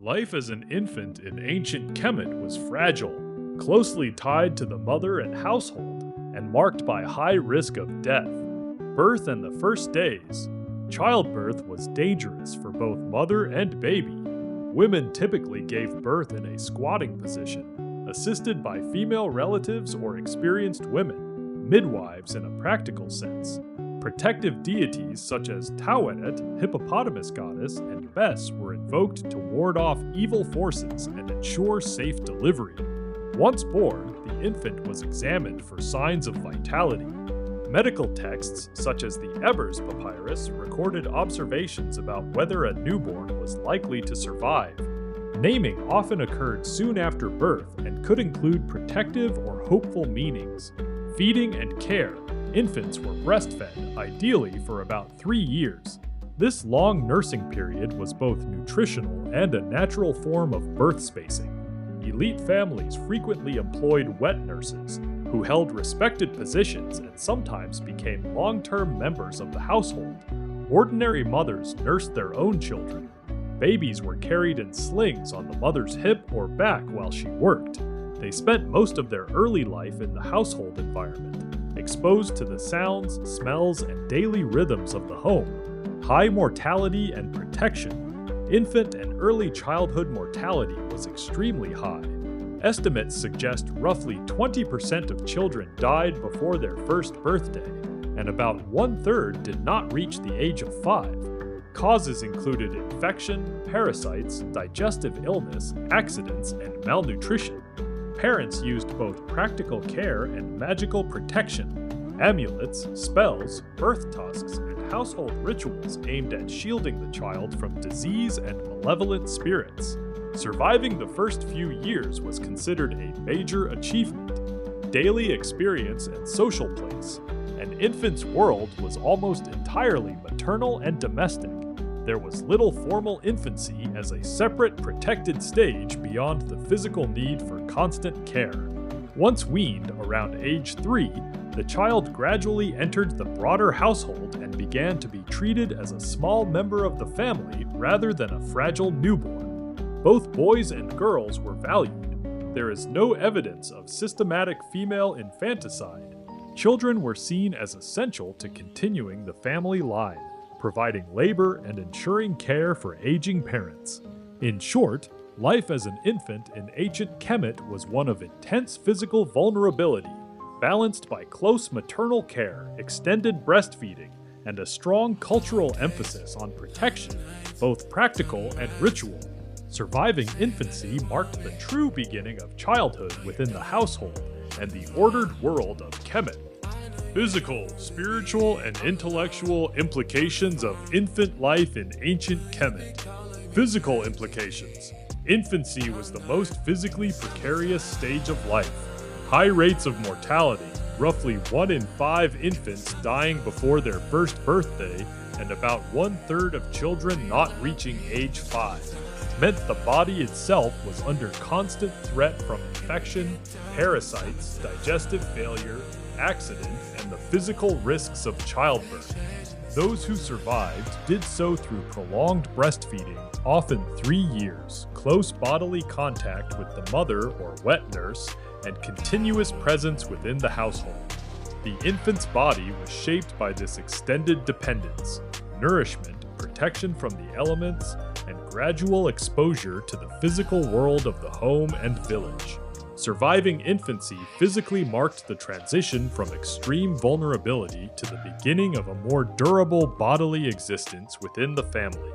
Life as an infant in ancient Kemet was fragile, closely tied to the mother and household, and marked by high risk of death. Birth and the first days. Childbirth was dangerous for both mother and baby. Women typically gave birth in a squatting position, assisted by female relatives or experienced women, midwives in a practical sense. Protective deities such as Taweret, hippopotamus goddess, and Bes were invoked to ward off evil forces and ensure safe delivery. Once born, the infant was examined for signs of vitality. Medical texts such as the Ebers Papyrus recorded observations about whether a newborn was likely to survive. Naming often occurred soon after birth and could include protective or hopeful meanings. Feeding and care. Infants were breastfed, ideally for about 3 years. This long nursing period was both nutritional and a natural form of birth spacing. Elite families frequently employed wet nurses, who held respected positions and sometimes became long-term members of the household. Ordinary mothers nursed their own children. Babies were carried in slings on the mother's hip or back while she worked. They spent most of their early life in the household environment, exposed to the sounds, smells, and daily rhythms of the home. High mortality and protection. Infant and early childhood mortality was extremely high. Estimates suggest roughly 20% of children died before their first birthday, and about 1/3 did not reach the age of 5. Causes included infection, parasites, digestive illness, accidents, and malnutrition. Parents used both practical care and magical protection. Amulets, spells, birth tusks, and household rituals aimed at shielding the child from disease and malevolent spirits. Surviving the first few years was considered a major achievement. Daily experience and social place. An infant's world was almost entirely maternal and domestic. There was little formal infancy as a separate protected stage beyond the physical need for constant care. Once weaned around age 3, the child gradually entered the broader household and began to be treated as a small member of the family rather than a fragile newborn. Both boys and girls were valued. There is no evidence of systematic female infanticide. Children were seen as essential to continuing the family line, providing labor and ensuring care for aging parents. In short, life as an infant in ancient Kemet was one of intense physical vulnerability, balanced by close maternal care, extended breastfeeding, and a strong cultural emphasis on protection, both practical and ritual. Surviving infancy marked the true beginning of childhood within the household and the ordered world of Kemet. Physical, spiritual, and intellectual implications of infant life in ancient Kemet. Physical implications. Infancy was the most physically precarious stage of life. High rates of mortality, roughly 1 in 5 infants dying before their first birthday, and about 1/3 of children not reaching age 5, meant the body itself was under constant threat from infection, parasites, digestive failure, accident, and the physical risks of childbirth. Those who survived did so through prolonged breastfeeding, often 3 years, close bodily contact with the mother or wet nurse, and continuous presence within the household. The infant's body was shaped by this extended dependence, nourishment, protection from the elements, and gradual exposure to the physical world of the home and village. Surviving infancy physically marked the transition from extreme vulnerability to the beginning of a more durable bodily existence within the family.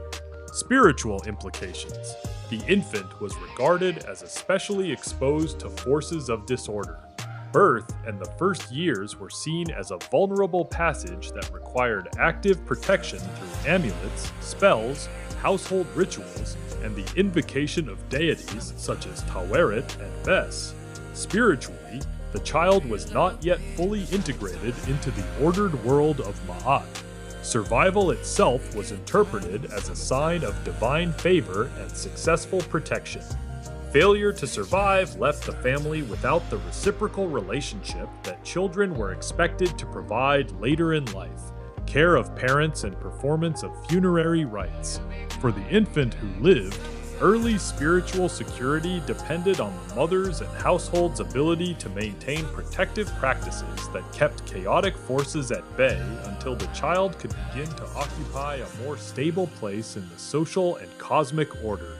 Spiritual implications. The infant was regarded as especially exposed to forces of disorder. Birth and the first years were seen as a vulnerable passage that required active protection through amulets, spells, household rituals, and the invocation of deities such as Taweret and Bes. Spiritually, the child was not yet fully integrated into the ordered world of Ma'at. Survival itself was interpreted as a sign of divine favor and successful protection. Failure to survive left the family without the reciprocal relationship that children were expected to provide later in life, care of parents and performance of funerary rites. For the infant who lived, Early spiritual security depended on the mother's and household's ability to maintain protective practices that kept chaotic forces at bay until the child could begin to occupy a more stable place in the social and cosmic order.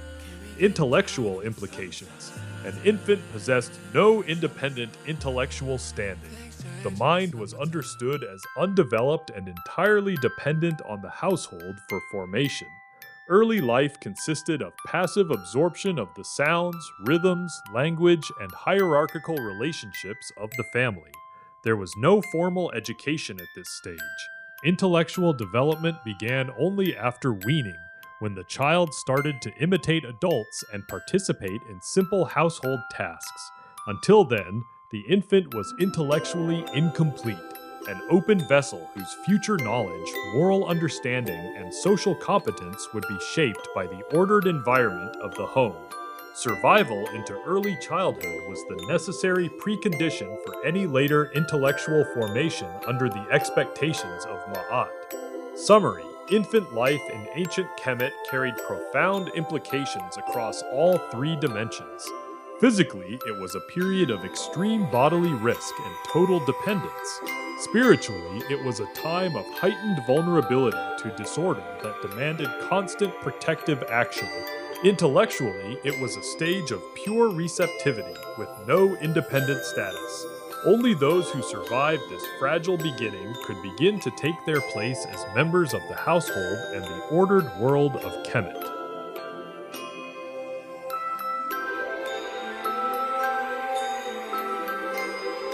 Intellectual implications. An infant possessed no independent intellectual standing. The mind was understood as undeveloped and entirely dependent on the household for formation. Early life consisted of passive absorption of the sounds, rhythms, language, and hierarchical relationships of the family. There was no formal education at this stage. Intellectual development began only after weaning, when the child started to imitate adults and participate in simple household tasks. Until then, the infant was intellectually incomplete, an open vessel whose future knowledge, moral understanding, and social competence would be shaped by the ordered environment of the home. Survival into early childhood was the necessary precondition for any later intellectual formation under the expectations of Ma'at. Summary: infant life in ancient Kemet carried profound implications across all three dimensions. Physically, it was a period of extreme bodily risk and total dependence. Spiritually, it was a time of heightened vulnerability to disorder that demanded constant protective action. Intellectually, it was a stage of pure receptivity with no independent status. Only those who survived this fragile beginning could begin to take their place as members of the household and the ordered world of Kemet.